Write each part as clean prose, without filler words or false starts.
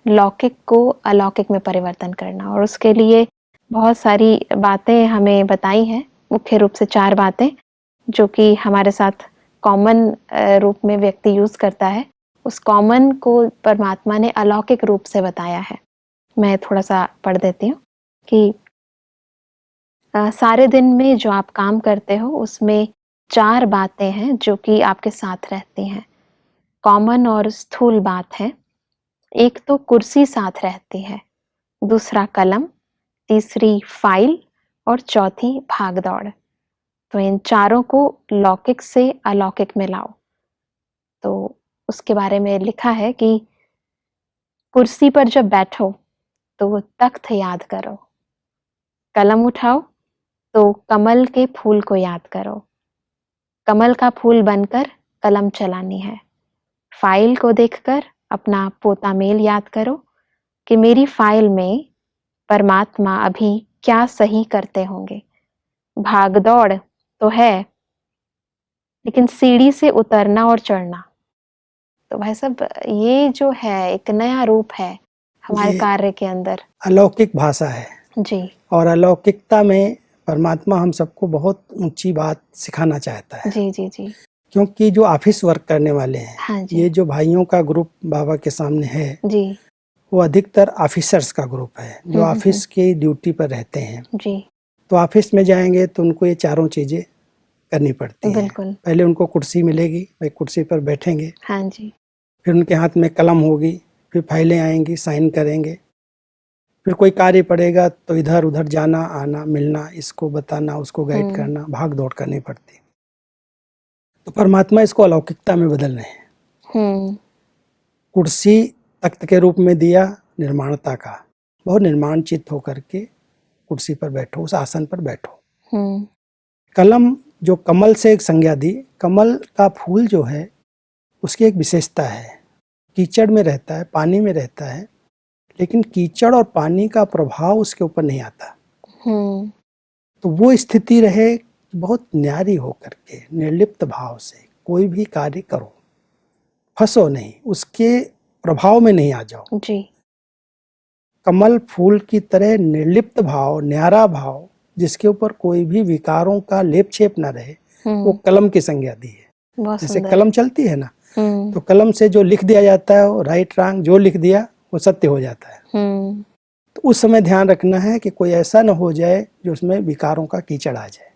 लौकिक को अलौकिक में परिवर्तन करना। और उसके लिए बहुत सारी बातें हमें बताई हैं, मुख्य रूप से 4 बातें जो कि हमारे साथ कॉमन रूप में व्यक्ति यूज करता है। उस कॉमन को परमात्मा ने अलौकिक रूप से बताया है। मैं थोड़ा सा पढ़ देती हूँ कि सारे दिन में जो आप काम करते हो उसमें 4 बातें हैं जो कि आपके साथ रहती हैं। कॉमन और स्थूल बात है। एक तो कुर्सी साथ रहती है, दूसरा कलम, तीसरी फाइल और चौथी भागदौड़। तो इन चारों को लौकिक से अलौकिक में लाओ। तो उसके बारे में लिखा है कि कुर्सी पर जब बैठो तो वो तख्त याद करो, कलम उठाओ तो कमल के फूल को याद करो, कमल का फूल बनकर कलम चलानी है। फाइल को देखकर अपना पोता मेल याद करो कि मेरी फाइल में परमात्मा अभी क्या सही करते होंगे। भागदौड़ तो है, लेकिन सीढ़ी से उतरना और चढ़ना। तो भाई साहब, ये जो है एक नया रूप है हमारे कार्य के अंदर। अलौकिक भाषा है जी। और अलौकिकता में परमात्मा हम सबको बहुत ऊंची बात सिखाना चाहता है। जी जी जी। क्योंकि जो ऑफिस वर्क करने वाले हैं, हाँ जी। ये जो भाइयों का ग्रुप बाबा के सामने है जी। वो अधिकतर ऑफिसर्स का ग्रुप है जो ऑफिस की ड्यूटी पर रहते हैं। जी। तो ऑफिस में जाएंगे तो उनको ये चारों चीजें करनी पड़ती हैं। बिल्कुल। पहले उनको कुर्सी मिलेगी, वे कुर्सी पर बैठेंगे। हाँ जी। फिर उनके हाथ में कलम होगी, फिर फाइलें आएंगी, साइन करेंगे। फिर कोई कार्य पड़ेगा तो इधर उधर जाना आना, मिलना, इसको बताना, उसको गाइड करना, भाग दौड़ करनी पड़ती। तो परमात्मा इसको अलौकिकता में बदल रहे हैं। कुर्सी तख्त के रूप में दिया निर्माणता का, बहुत निर्माण चित्त होकर के कुर्सी पर बैठो, उस आसन पर बैठो। कलम जो कमल से एक संज्ञा दी, कमल का फूल जो है उसकी एक विशेषता है, कीचड़ में रहता है, पानी में रहता है, लेकिन कीचड़ और पानी का प्रभाव उसके ऊपर नहीं आता। तो वो स्थिति रहे बहुत न्यारी होकर के, निर्लिप्त भाव से कोई भी कार्य करो, फंसो नहीं, उसके प्रभाव में नहीं आ जाओ। जी। कमल फूल की तरह निर्लिप्त भाव, न्यारा भाव, जिसके ऊपर कोई भी विकारों का लेप छेप ना रहे, वो कलम की संज्ञा दी है। जैसे कलम चलती है ना, तो कलम से जो लिख दिया जाता है वो राइट रॉन्ग जो लिख दिया वो सत्य हो जाता है। तो उस समय ध्यान रखना है कि कोई ऐसा ना हो जाए जो उसमें विकारों का कीचड़ आ जाए।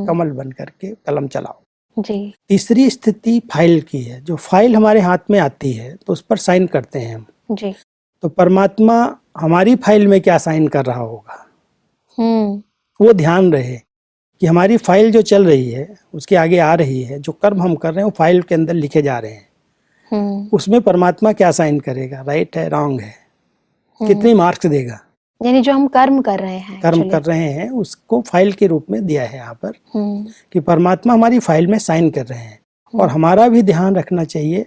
कमल बन करके कलम चलाओ। जी। तीसरी स्थिति फाइल की है। जो फाइल हमारे हाथ में आती है तो उस पर साइन करते हैं हम। जी। तो परमात्मा हमारी फाइल में क्या साइन कर रहा होगा, वो ध्यान रहे कि हमारी फाइल जो चल रही है उसके आगे आ रही है, जो कर्म हम कर रहे हैं वो फाइल के अंदर लिखे जा रहे हैं। उसमें परमात्मा क्या साइन करेगा, राइट है रॉन्ग है, कितनी मार्क्स देगा। यानी जो हम कर्म कर रहे हैं, कर रहे हैं उसको फाइल के रूप में दिया है यहाँ पर कि परमात्मा हमारी फाइल में साइन कर रहे हैं। और हमारा भी ध्यान रखना चाहिए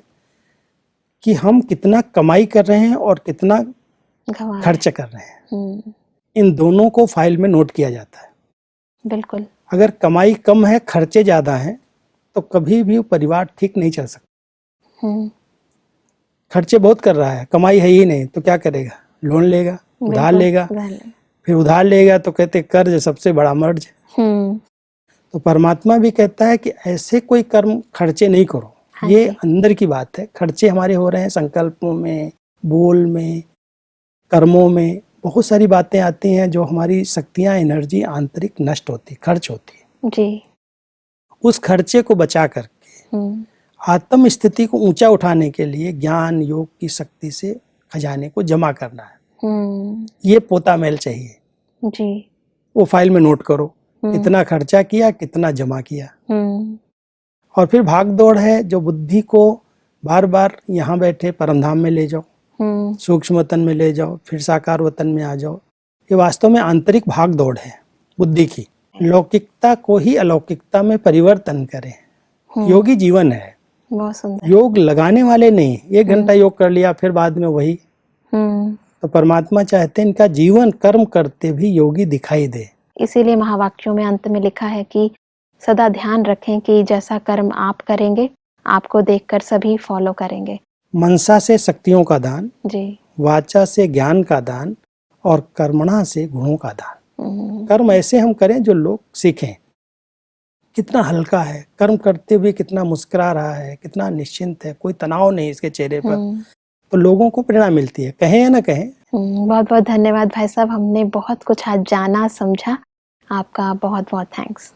कि हम कितना कमाई कर रहे हैं और कितना खर्च कर रहे हैं। इन दोनों को फाइल में नोट किया जाता है। बिल्कुल। अगर कमाई कम है, खर्चे ज्यादा हैं, तो कभी भी परिवार ठीक नहीं चल सकता। खर्चे बहुत कर रहा है, कमाई है ही नहीं, तो क्या करेगा, लोन लेगा, उधार लेगा, फिर उधार लेगा तो कहते कर्ज सबसे बड़ा मर्ज। तो परमात्मा भी कहता है कि ऐसे कोई कर्म खर्चे नहीं करो। हाँ, ये अंदर की बात है। खर्चे हमारे हो रहे हैं संकल्पों में, बोल में, कर्मों में, बहुत सारी बातें आती हैं जो हमारी शक्तियां, एनर्जी आंतरिक नष्ट होती, खर्च होती है जी। उस खर्चे को बचा करके आत्म स्थिति को ऊंचा उठाने के लिए ज्ञान योग की शक्ति से खजाने को जमा करना है। ये पोता मेल चाहिए जी। वो फाइल में नोट करो, कितना खर्चा किया, कितना जमा किया। और फिर भाग दौड़ है जो बुद्धि को बार बार यहाँ बैठे परमधाम में ले जाओ, सूक्ष्म वतन में ले जाओ, फिर साकार वतन में आ जाओ। ये वास्तव में आंतरिक भाग दौड़ है बुद्धि की। लौकिकता को ही अलौकिकता में परिवर्तन करें। योगी जीवन है, योग लगाने वाले नहीं। 1 घंटा योग कर लिया फिर बाद में वही। तो परमात्मा चाहते हैं इनका जीवन कर्म करते भी योगी दिखाई दे। इसीलिए महावाक्यों में अंत में लिखा है कि सदा ध्यान रखें कि जैसा कर्म आप करेंगे आपको देखकर सभी फॉलो करेंगे। मनसा से शक्तियों का दान जी, वाचा से ज्ञान का दान और कर्मणा से गुणों का दान। कर्म ऐसे हम करें जो लोग सीखें। कितना हल्का है, कर्म करते हुए कितना मुस्कुरा रहा है, कितना निश्चिंत है, कोई तनाव नहीं इसके चेहरे पर, तो लोगों को प्रेरणा मिलती है, कहें या ना कहें। बहुत बहुत धन्यवाद भाई साहब, हमने बहुत कुछ आज जाना समझा। आपका बहुत बहुत थैंक्स।